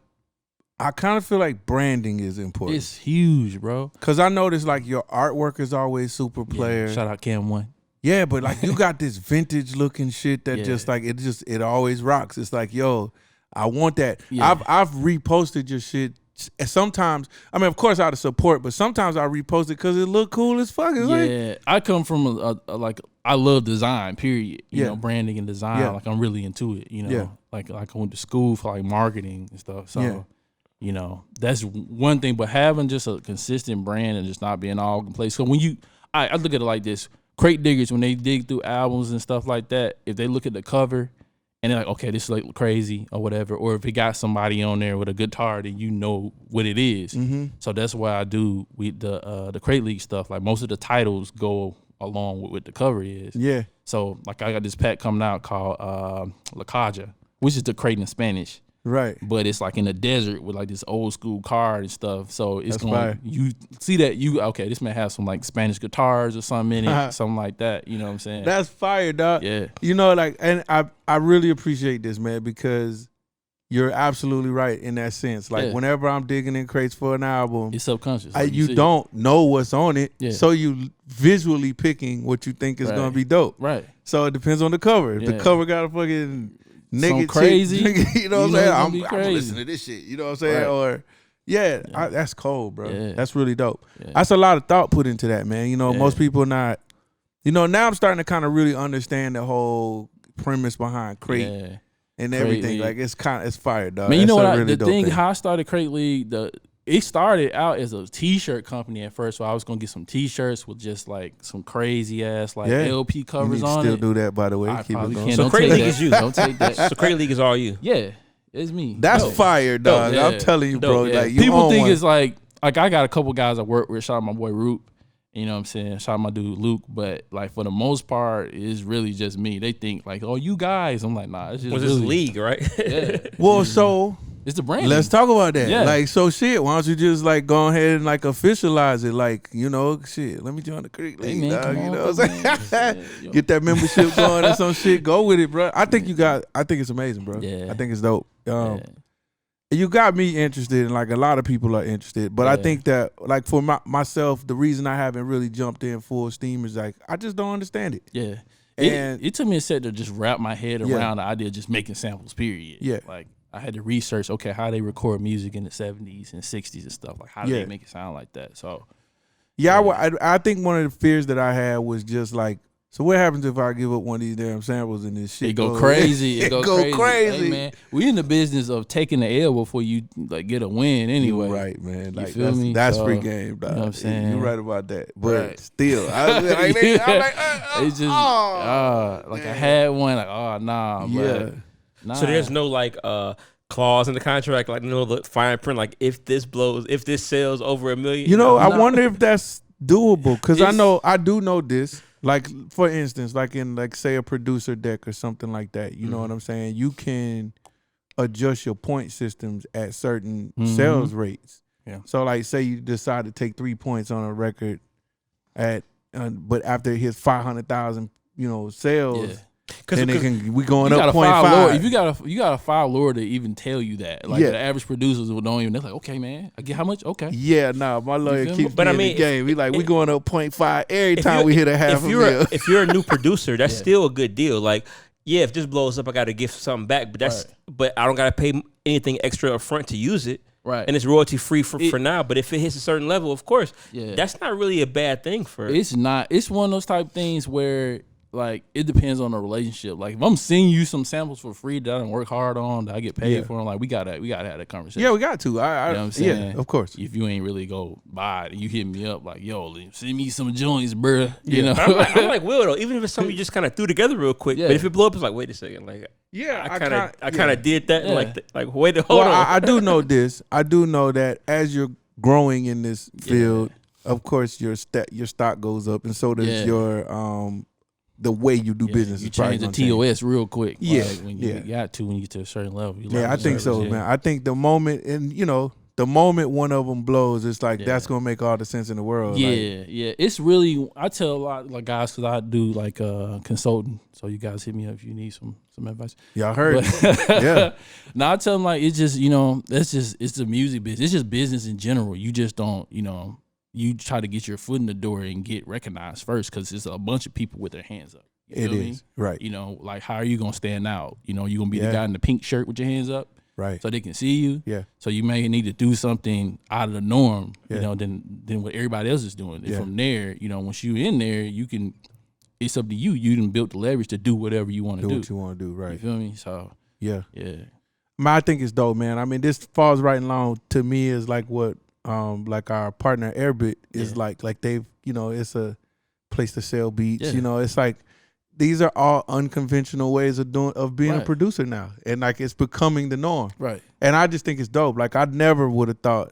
I kind of feel like branding is important. It's huge, bro. Cause I noticed like your artwork is always super player. Shout out Cam One. Yeah, but like you got this vintage looking shit that just like it always rocks. It's like, yo, I want that. Yeah. I've reposted your shit. Sometimes, I mean, of course, out of support, but sometimes I repost it because it look cool as fuck. It's I come from a like I love design. Period. You know, branding and design. Like I'm really into it. Like I went to school for like marketing and stuff. So, that's one thing. But having just a consistent brand and just not being all over the place. So when I look at it like this: crate diggers, when they dig through albums and stuff like that, if they look at the cover. And they're like, okay, this is like crazy or whatever. Or if it got somebody on there with a guitar, then you know what it is. Mm-hmm. So that's why I do with the Crate League stuff. Like most of the titles go along with what the cover is. Yeah. So like I got this pack coming out called La Caja, which is the crate in Spanish. Right. But it's like in the desert with like this old school car and stuff. So it's you see that this may have some like Spanish guitars or something in it, something like that. You know what I'm saying? That's fire, dog. Yeah. And I really appreciate this, man, because you're absolutely right in that sense. Like whenever I'm digging in crates for an album, it's subconscious. Like you don't know what's on it. Yeah. So you visually picking what you think is gonna be dope. Right. So it depends on the cover. If the cover got a fucking nigga crazy, you know what I'm saying? I'm listening to this shit. You know what I'm saying? Right. Or, Yeah, that's cold, bro. Yeah. That's really dope. Yeah. That's a lot of thought put into that, man. You know, Yeah. most people not. You know, now I'm starting to kind of really understand the whole premise behind Crate and everything. League. Like it's fire, dog. Man, you know what? Really The thing thing. how I started Crate League, it started out as a T-shirt company at first, so I was gonna get some T-shirts with just like some crazy ass like LP covers on still it. do that, by the way. I Keep it probably going. can't. So Don't Crate take League that. is you. Don't take that. So Crate League is all you. Yeah, it's me. That's Dope. fire, dog. Dope, I'm telling you, bro. Yeah. Like you people own think one. it's like I got a couple guys I work with. Shout out my boy Root. You know what I'm saying? Shout out my dude Luke. But like for the most part, it's really just me. They think like, oh, you guys. I'm like, nah, it's just Was really, this league, right? Yeah. Well, so It's the brand. let's talk about that. Yeah. Like, so shit. Why don't you just like go ahead and like officialize it? Like, you know, shit. Let me join the Creek Hey, League, man, dog. come You on, know what I'm man. saying? Yeah, Get that membership going or some shit. Go with it, bro. I think it's amazing, bro. Yeah. I think it's dope. Yeah. You got me interested, and like a lot of people are interested. But I Yeah. think that, like for myself, the reason I haven't really jumped in full steam is like I just don't understand it. Yeah. And It took me a set to just wrap my head Yeah. around the idea of just making samples, period. Yeah. Like I had to research, okay, how they record music in the 70s and 60s and stuff. Like how do Yeah. they make it sound like that? So I think one of the fears that I had was just like, so what happens if I give up one of these damn samples and this shit it go crazy. It go crazy. Hey, man, we in the business of taking the L before you like get a win anyway. You right, man. Like feel me? that's So, free game, dog. you know what I'm saying? You're right about that. But Right. still, I'm like, It's just like I had one like nah, yeah. but nah. So there's no like clause in the contract, like no the fine print, like if this sells over 1 million. You know, I No. wonder if that's doable because It's- I do know this. Like for instance, like in like say a producer deck or something like that. You know what I'm saying? You can adjust your point systems at certain sales rates. Yeah. So like say you decide to take 3 points on a record but after it hits 500,000, sales. Yeah. Then we going You up gotta file lawyer. 0.5. If you got to file lawyer to even tell you that. Like Yeah. the average producers don't even. They're like, okay, man, I get how much? Okay. Yeah, nah, my lawyer feel me? keeps But me I in mean, the game. We like we going up 0.5 every If time you're- we hit a half a mil. if you're a new producer, that's Yeah. still a good deal. Like, yeah, if this blows up, I got to give something back, but I don't got to pay anything extra up front to use it. Right. And it's royalty free for now. But if it hits a certain level, of course, Yeah. that's not really a bad thing for it. It's not. It's one of those type things where like it depends on the relationship. Like if I'm sending you some samples for free that I done work hard on, that I get paid Yeah. for them, like we gotta have that conversation. Yeah, we got to. You know what I'm saying? Yeah, of course. If you ain't really go buy it, and you hit me up like, yo, send me some joints, bruh. You know? I'm like Will though. Even if it's something you just kind of threw together real quick, Yeah. but if it blow up, it's like, wait a second, like Yeah, I kind of did that. Yeah. Like wait, hold Well, on. I do know this. I do know that as you're growing in this field, of course your stock goes up, and so does Yeah. your the way you do business. You is probably change the gonna TOS real quick. Yeah, like, when you yeah. when you get to a certain level. You Yeah, learn I the think so, service, yeah. man. I think the moment, and the moment one of them blows, it's like Yeah. that's gonna make all the sense in the world. Yeah, Like, yeah. It's really, I tell a lot of like guys because I do like consulting. So you guys hit me up if you need some advice. y'all heard? But- Yeah. Now I tell them like it's just it's the music business. It's just business in general. You just don't you try to get your foot in the door and get recognized first because it's a bunch of people with their hands up. You It feel me? is right, Like how are you gonna stand out? You gonna be Yeah. the guy in the pink shirt with your hands up right. so they can see you. Yeah, So you may need to do something out of the norm, Yeah. than what everybody else is doing. And Yeah. from there, once you in there, you can. It's up to you. You done built the leverage to do whatever you want to do do. what you want to do. You Right. feel me? So Yeah. yeah, I think it's dope, man. I mean, this falls right along to me is like what like our partner Airbit is Yeah. like they've it's a place to sell beats. Yeah. It's like these are all unconventional ways of being a Right. producer now, and like it's becoming the norm. right. And I just think it's dope. Like I never would have thought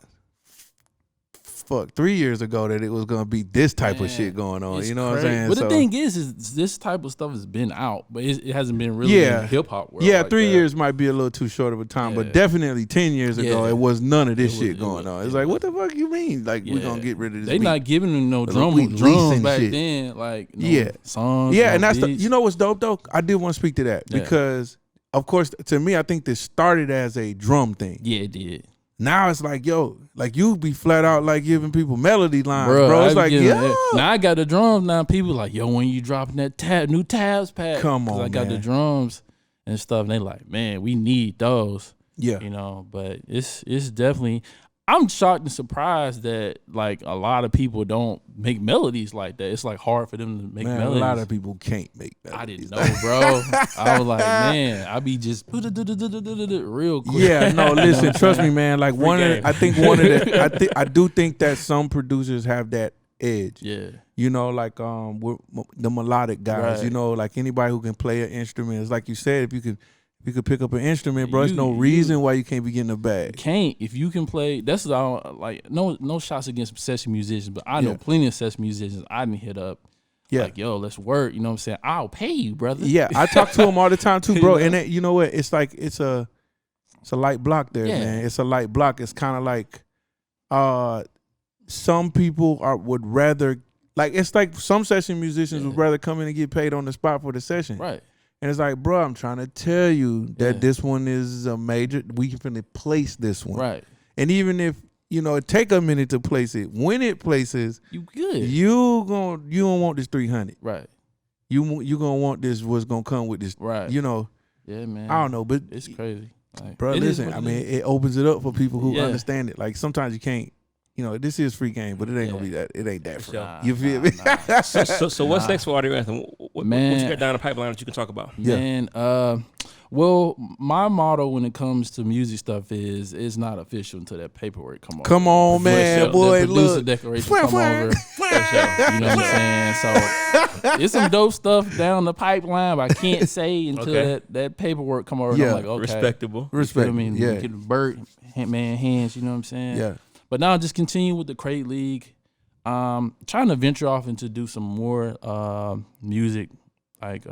3 years ago that it was gonna be this type of Man, shit going on. It's You know what I'm crazy. saying? But So, the thing is this type of stuff has been out, but it hasn't been really Yeah. in hip hop world. yeah, like 3 that. years might be a little too short of a time, but Yeah. definitely 10 years ago, Yeah. it was none of this It shit was- it going was- on. it It's like, was. what the fuck you mean? Like, we Yeah. gonna get rid of this They beat. not giving them no But drums we leasing back shit. then. Like Yeah. songs. Yeah, no and that's beats. you know what's dope though? I did want to speak to that Yeah. because, of course, to me, I think this started as a drum thing. Yeah, it did. Now it's like, yo, like you be flat out like giving people melody lines, bro. I It's be like, getting yeah, that. Now I got the drums. Now people like, yo, when you dropping that new tabs pack? Come 'Cause on, I got the man. drums and stuff. And they like, man, we need those. yeah, But it's definitely. I'm shocked and surprised that like a lot of people don't make melodies like that. It's like hard for them to make melodies. A lot of people can't make melodies. I didn't know, bro. I was like, man, I be just real quick. Yeah, no, listen, trust me, man. Like I do think that some producers have that edge. Yeah. You know, like the melodic guys. Right. You know, like anybody who can play an instrument. It's like you said, if you could pick up an instrument, bro, there's no reason why you can't be getting a bag. Can't if you can play. That's all. Like no shots against session musicians, but I know plenty of session musicians I didn't hit up. Yeah, like yo, let's work. You know what I'm saying? I'll pay you, brother. Yeah, I talk to them all the time too, bro. And you know what? It's like it's a light block there, man. It's a light block. It's kind of like some people would rather like it's like some session musicians would rather come in and get paid on the spot for the session, right? And it's like, bro, I'm trying to tell you that this one is a major. We can place this one, right? And even if it take a minute to place it, when it places, you good. You don't want this 300, right? You gonna want this. What's gonna come with this, right? Yeah, man. I don't know, but it's crazy, like, bro. Listen, I mean, it opens it up for people who understand it. Like sometimes you can't. This is free game, but it ain't gonna be that. It ain't that free. You feel me? So what's next for Audio Anthem? What you got down the pipeline that you can talk about? Man, well, my motto when it comes to music stuff is it's not official until that paperwork come over. Come on, man, boy, the producer look. declaration come over. You know what I'm saying? So it's some dope stuff down the pipeline, but I can't say until that paperwork come over. And I'm like, okay, respectable. Respect. I mean, get the bird man hands. You know what I'm saying? Yeah. But now just continue with the Crate League. Trying to venture off into do some more music, like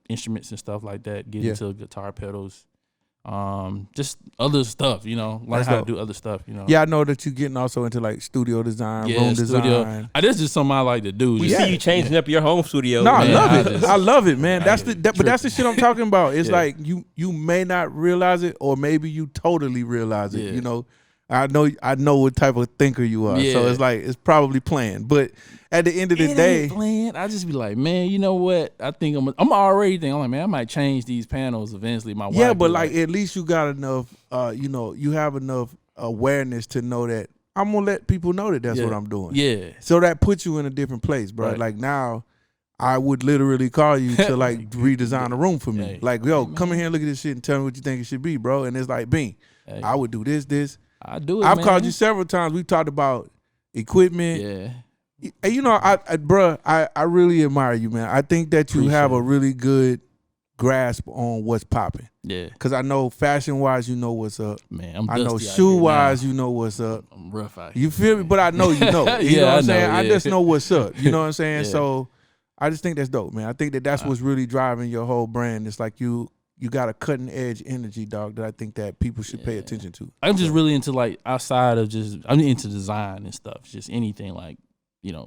instruments and stuff like that. Get into guitar pedals, just other stuff. Learn how to do other stuff. Yeah, I know that you're getting also into like studio design, room design. That's just something I like to do. We see you changing up your home studio. No, man, I love it. I love it, man. But that's the shit I'm talking about. It's like you may not realize it, or maybe you totally realize it. I know what type of thinker you are. So it's like it's probably planned. But at the end of the day, ain't planned. I just be like, man, you know what? I think I'm already thinking, I'm like, man, I might change these panels eventually. My wife but like at least you got enough you have enough awareness to know that I'm gonna let people know that that's what I'm doing. Yeah. So that puts you in a different place, bro. Right. Like now I would literally call you to like redesign a room for me. Hey. Like, yo, come in here and look at this shit and tell me what you think it should be, bro. And it's like, Bean, I would do this. I do it. I've called you several times. We've talked about equipment. Yeah. I really admire you, man. I think that you have a really good grasp on what's popping. Yeah. Because I know fashion-wise, you know what's up. Man, I know shoe-wise, you know what's up. I'm rough out here. You feel me? But I know you know. You know what I'm saying? I just know what's up. You know what I'm saying? Yeah. So I just think that's dope, man. I think that's what's really driving your whole brand. It's like you got a cutting edge energy, dog, that I think that people should pay attention to. I'm just really into like outside of I'm into design and stuff. Just anything like,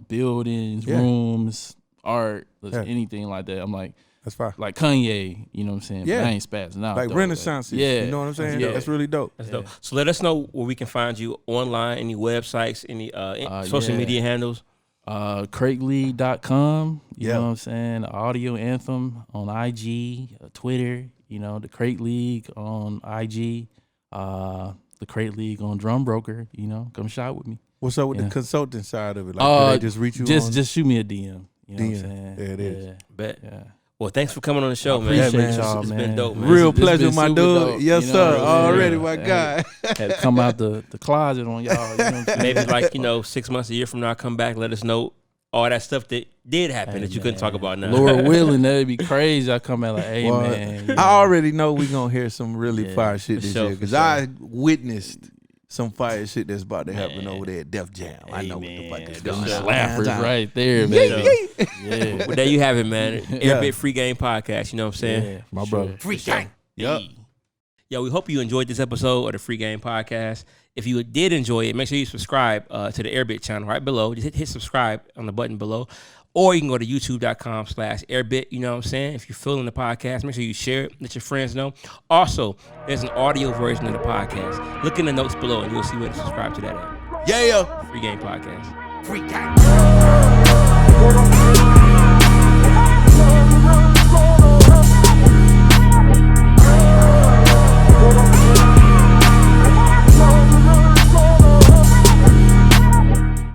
buildings, rooms, art, anything like that. I'm like, that's fine. Like Kanye, you know what I'm saying? Yeah. But I ain't spazzing out. Like Renaissance. Yeah. You know what I'm saying? Yeah. That's really dope. That's dope. So let us know where we can find you online, any websites, any social media handles. CrateLeague.com, you know what I'm saying? Audio Anthem on IG, Twitter, the Crate League on IG, the Crate League on Drum Broker, come shop with me. What's up with the consulting side of it? Like, do they just reach you just shoot me a DM. You know DM. what I'm saying? There it is. Bet. Yeah. Well, thanks for coming on the show, man. Appreciate y'all, It's man. been dope, man. Real This pleasure, been my super dude. dope, Yes, sir. Already, my guy. Had to come out the closet on y'all. You know what I'm saying? Maybe like 6 months, a year from now, come back, let us know all that stuff that did happen that you couldn't talk about now. Lord willing, that'd be crazy. I come out like, hey, man. I already know we're going to hear some really fire shit this year because I witnessed some fire shit that's about to happen over there at Def Jam. I know what the fuck is going on. Slappers right there, man. Yeah. Well, there you have it, man. Airbit Free Game Podcast. You know what I'm saying? Yeah, my brother. Free Game. Yep. Yo, we hope you enjoyed this episode of the Free Game Podcast. If you did enjoy it, make sure you subscribe to the Airbit channel right below. Just hit subscribe on the button below. Or you can go to youtube.com/Airbit. You know what I'm saying? If you're feeling the podcast, make sure you share it. Let your friends know. Also, there's an audio version of the podcast. Look in the notes below and you'll see where to subscribe to that at. Yeah. Free Game Podcast. Free Game.